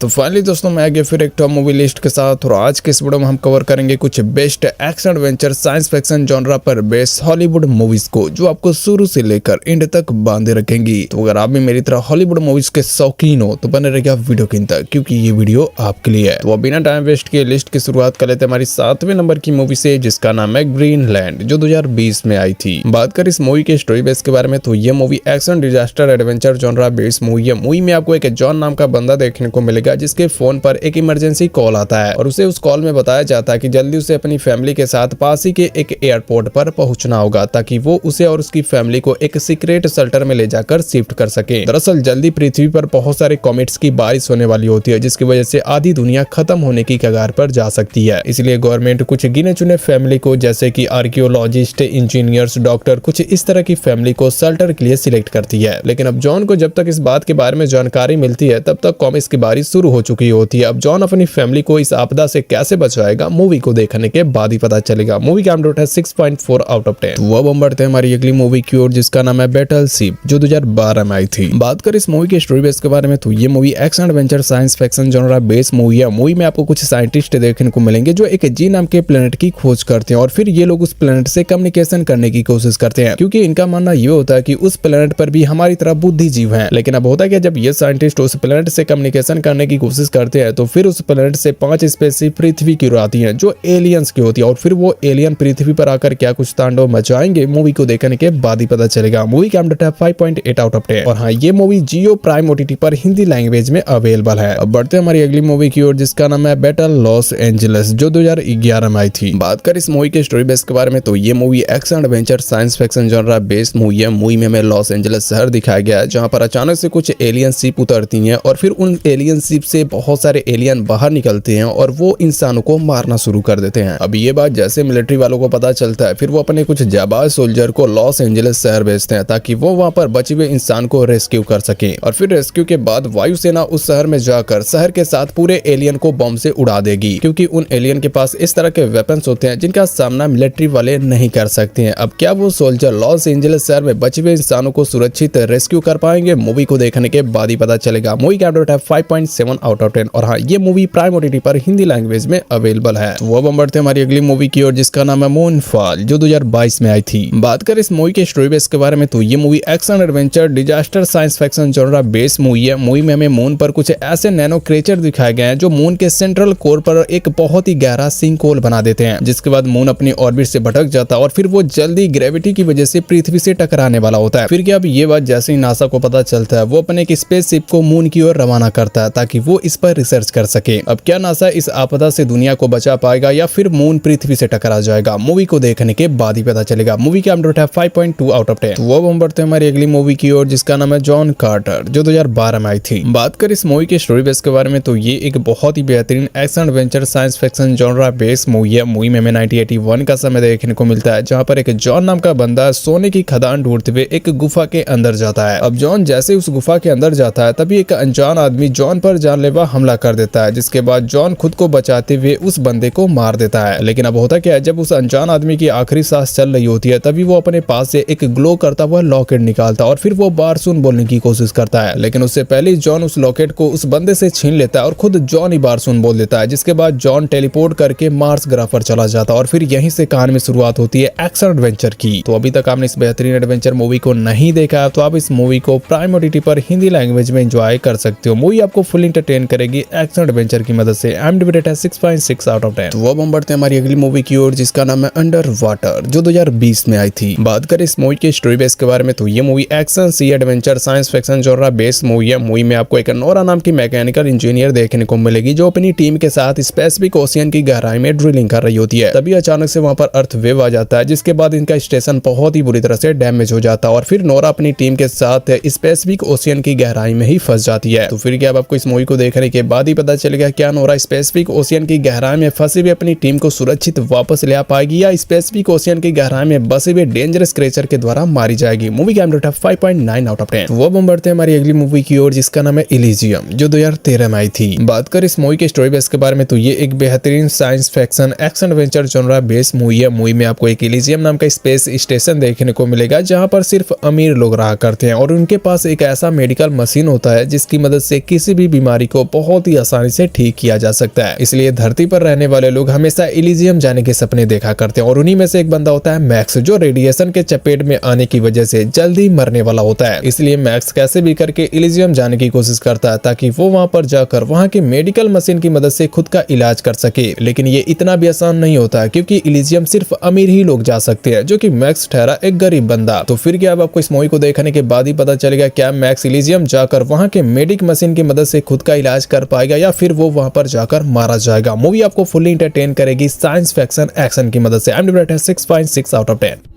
तो फाइनली दोस्तों मैं आ गया फिर एक टॉप मूवी लिस्ट के साथ और आज के इस वीडियो में हम कवर करेंगे कुछ best action adventure science fiction genre पर बेस्ड हॉलीवुड मूवीज को जो आपको शुरू से लेकर एंड तक बांधे रखेंगी। तो अगर आप भी मेरी तरह हॉलीवुड मूवीज के शौकीन हो तो बने रहेगा वीडियो के अंत तक क्योंकि ये वीडियो आपके लिए है। तो बिना टाइम वेस्ट किए लिस्ट की शुरुआत कर लेते हैं हमारी 7वें नंबर की मूवी से जिसका नाम है ग्रीनलैंड जो 2020 में आई थी। बात कर इस मूवी के स्टोरी बेस के बारे में तो ये movie action disaster adventure genre based movie है। मूवी में आपको एक जॉन नाम का बंदा देखने को मिलेगा जिसके फोन पर एक इमरजेंसी कॉल आता है और उसे उस कॉल में बताया जाता है कि जल्दी उसे अपनी फैमिली के साथ पास ही के एक एयरपोर्ट पर पहुंचना होगा ताकि वो उसे और उसकी फैमिली को एक सीक्रेट शेल्टर में ले जाकर शिफ्ट कर सके। दरअसल जल्दी पृथ्वी पर बहुत सारे कॉमेट्स की बारिश होने वाली होती है जिसकी वजह से आधी दुनिया खत्म होने की कगार पर जा सकती है। इसलिए गवर्नमेंट कुछ गिने चुने फैमिली को जैसे कि आर्कियोलॉजिस्ट, इंजीनियर्स, डॉक्टर कुछ इस तरह की फैमिली को शेल्टर के लिए सिलेक्ट करती है। लेकिन अब जॉन को जब तक इस बात के बारे में जानकारी मिलती है तब तक कॉमिक्स की बारिश शुरू हो चुकी होती है। अब जॉन अपनी फैमिली को इस आपदा से कैसे बचाएगा मूवी को देखने के बाद ही पता चलेगा। मूवी का रेट है 6.4 आउट ऑफ 10। तो अब हम बढ़ते हैं हमारी अगली मूवी की ओर जिसका नाम है बैटलशिप जो 2012 में आई थी। बात कर इस मूवी के स्टोरी बेस के बारे में तो ये movie action adventure science fiction genre based movie है। मूवी में आपको कुछ साइंटिस्ट देखने को मिलेंगे जो एक जी नाम के प्लेनेट की खोज करते हैं और फिर ये लोग उस प्लेनेट से कम्युनिकेशन करने की कोशिश करते हैं क्योंकि इनका मानना ये होता है कि उस प्लेनेट पर भी हमारी तरह बुद्धिजीव हैं। लेकिन अब होता क्या, जब ये साइंटिस्ट उस प्लेनेट से कम्युनिकेशन करने की कोशिश करते हैं तो फिर उस प्लेनेट से 5 स्पेसशिप पृथ्वी की ओर आती हैं जो एलियंस की होती है और फिर वो एलियन पृथ्वी पर आकर क्या कुछ तांडव मचाएंगे मूवी को देखने के बाद ही पता चलेगा। मूवी का रेट है 5.8 आउट ऑफ 10 और हाँ ये मूवी जियो प्राइम ओटीटी पर हिंदी लैंग्वेज में अवेलेबल है। अब बढ़ते हैं हमारी अगली मूवी की ओर जिसका नाम है बैटल लॉस एंजल्स जो 2011 में आई थी। बात कर इस मूवी के स्टोरी बेस के बारे में तो ये movie action adventure science fiction genre based movie है। मूवी में हमें लॉस एंजल्स शहर दिखाया गया है जहां पर अचानक से कुछ एलियन शिप उतरती हैं और फिर उन एलियन शिप से बहुत सारे एलियन बाहर निकलते हैं और वो इंसानों को मारना शुरू कर देते हैं। अब ये बात जैसे मिलिट्री वालों को पता चलता है फिर वो अपने कुछ जाबाज सोल्जर को लॉस एंजल्स शहर भेजते हैं ताकि वो वहां पर बचे हुए इंसान को रेस्क्यू कर सके और फिर रेस्क्यू के बाद वायुसेना उस शहर में जाकर शहर के साथ पूरे एलियन को बम से उड़ा देगी क्योंकि उन एलियन के पास इस तरह के वेपन्स होते हैं जिनका सामना मिलिट्री वाले नहीं कर सकते हैं। अब क्या वो सोल्जर लॉस एंजल्स शहर में बचे हुए इंसानों को सुरक्षित रेस्क्यू कर पाएंगे मूवी को देखने के बाद ही पता चलेगा। मूवी का रेट है 5.7 आउट ऑफ 10 और हाँ ये मूवी प्राइम ओटीटी पर हिंदी लैंग्वेज में अवेलेबल है। तो अब हम बढ़ते हैं हमारी अगली मूवी की ओर जिसका नाम है मूनफॉल जो 2022 में आई थी। बात कर इस मूवी के स्टोरी बेस के बारे में तो ये movie action adventure disaster science fiction genre based movie है। मूवी में हमें मून पर कुछ ऐसे नैनो क्रिएचर दिखाए गए हैं जो मून के सेंट्रल कोर पर एक बहुत ही गहरा सिंक होल बना देते हैं जिसके बाद मून अपनी ऑर्बिट से भटक जाता है और फिर वो जल्दी ग्रेविटी की वजह से पृथ्वी से टकराने वाला होता है। फिर क्या अब ये बात जैसे ही नासा को पता चलता है वो अपने एक स्पेसशिप को मून की ओर रवाना करता है ताकि वो इस पर रिसर्च कर सके। अब क्या नासा इस आपदा से दुनिया को बचा पाएगा या फिर मून पृथ्वी से टकरा जाएगा मूवी को देखने के बाद ही पता चलेगा। मूवी का रेट है 5.2 आउट ऑफ 10। तो अब हम बढ़ते हैं हमारी अगली मूवी की ओर जिसका नाम है जॉन कार्टर जो 2012 में आई थी। बात कर इस मूवी के स्टोरी बेस के बारे में तो ये एक बहुत ही बेहतरीन action adventure science fiction genre based movie है। मूवी में हमें 1981 का समय देखने को मिलता है जहां पर एक जॉन नाम का बंदा सोने की खदान ढूंढते हुए एक गुफा के अंदर जाता है। अब जॉन जैसे उस गुफा के अंदर जाता है तभी एक अनजान आदमी जॉन पर जानलेवा हमला कर देता है जिसके बाद जॉन खुद को बचाते हुए उस बंदे को मार देता है। लेकिन अब होता क्या है, जब उस अनजान आदमी की आखिरी सांस चल रही होती है तभी वो अपने पास से एक ग्लो करता हुआ लॉकेट निकालता है और फिर वो बार सुन बोलने की कोशिश करता है। लेकिन उससे पहले जॉन उस लॉकेट को उस बंदे से छीन लेता है और खुद जॉन ही बार सुन बोल देता है जिसके बाद जॉन टेलीपोर्ट करके मार्स ग्रह पर चला जाता है और फिर यहीं से कहानी में शुरुआत होती है एक्शन एडवेंचर की। तो अभी तक आपने इस बेहतरीन एडवेंचर मूवी को नहीं देखा तो आप इस मूवी को प्राइम ओटीटी पर हिंदी लैंग्वेज में एंजॉय कर सकते हो। मूवी आपको फुल एंटरटेन करेगी एक्शन एडवेंचर की मदद से। IMDb रेट है 6.6 आउट ऑफ 10। तो अब हम बढ़ते हैं हमारी अगली मूवी की ओर जिसका नाम है अंडर वाटर जो 2020 में आई थी। बात करें इस मूवी के स्टोरी बेस के बारे में तो ये मूवी एक्शन सी adventure science fiction genre based movie है। मूवी में आपको एक नोरा नाम की मैकेनिकल इंजीनियर देखने को मिलेगी जो अपनी टीम के साथ स्पेसिफिक ओशियन की गहराई में ड्रिलिंग कर रही होती है। तभी अचानक से वहां पर अर्थ वेव आ जाता है जिसके बाद इनका स्टेशन बहुत ही बुरी तरह से डैमेज हो जाता है और फिर नोरा अपनी टीम के साथ स्पेसिफिक ओशियन की गहराई में ही फंस जाती है। तो फिर क्या आपको इस मूवी को देखने के बाद ही पता चलेगा क्या नोरा स्पेसिफिक ओशियन की गहराई में फंसी हुई अपनी टीम को सुरक्षित वापस ले आ पाएगी या स्पेसिफिक ओशियन की गहराई में बसे हुए डेंजरस क्रिएचर के द्वारा मारी जाएगी। मूवी का रेट है 5.9 आउट ऑफ 10। तो अब हम बढ़ते हैं हमारी अगली मूवी की ओर जिसका नाम है इलिजियम जो 2013 में आई थी। बात कर इस मूवी के स्टोरी बेस के बारे में तो ये एक बेहतरीन science fiction action adventure genre based movie है। मूवी में आपको एक इलिजियम नाम का स्पेस स्टेशन देखने को मिलेगा जहां पर सिर्फ अमीर लोग रहा करते हैं और उनके पास एक ऐसा मेडिकल मशीन होता है जिसकी मदद से किसी भी बीमारी को बहुत ही आसानी से ठीक किया जा सकता है। इसलिए धरती पर रहने वाले लोग हमेशा इलिजियम जाने के सपने देखा करते हैं और उन्हीं में से एक बंदा होता है मैक्स, जो रेडिएशन के चपेट में आने की वजह से जल्दी मरने वाला होता है। इसलिए मैक्स कैसे भी करके इलिजियम जाने की कोशिश करता है ताकि वो वहां पर जाकर वहां की मेडिकल मशीन की मदद से खुद का इलाज कर सके। लेकिन ये इतना भी आसान नहीं होता है क्योंकि इलिजियम सिर्फ अमीर ही लोग जा सकते हैं, जो कि मैक्स ठहरा एक गरीब बंदा। तो फिर क्या अब आपको इस मूवी को देखने के बाद ही पता चलेगा क्या मैक्स इलिजियम जाकर वहां के मेडिक मशीन की मदद से खुद का इलाज कर पाएगा या फिर वो वहां पर जाकर मारा जाएगा। मूवी आपको फुल्ली एंटरटेन करेगी साइंस फिक्शन एक्शन की मदद से। I am 6.6 out of 10।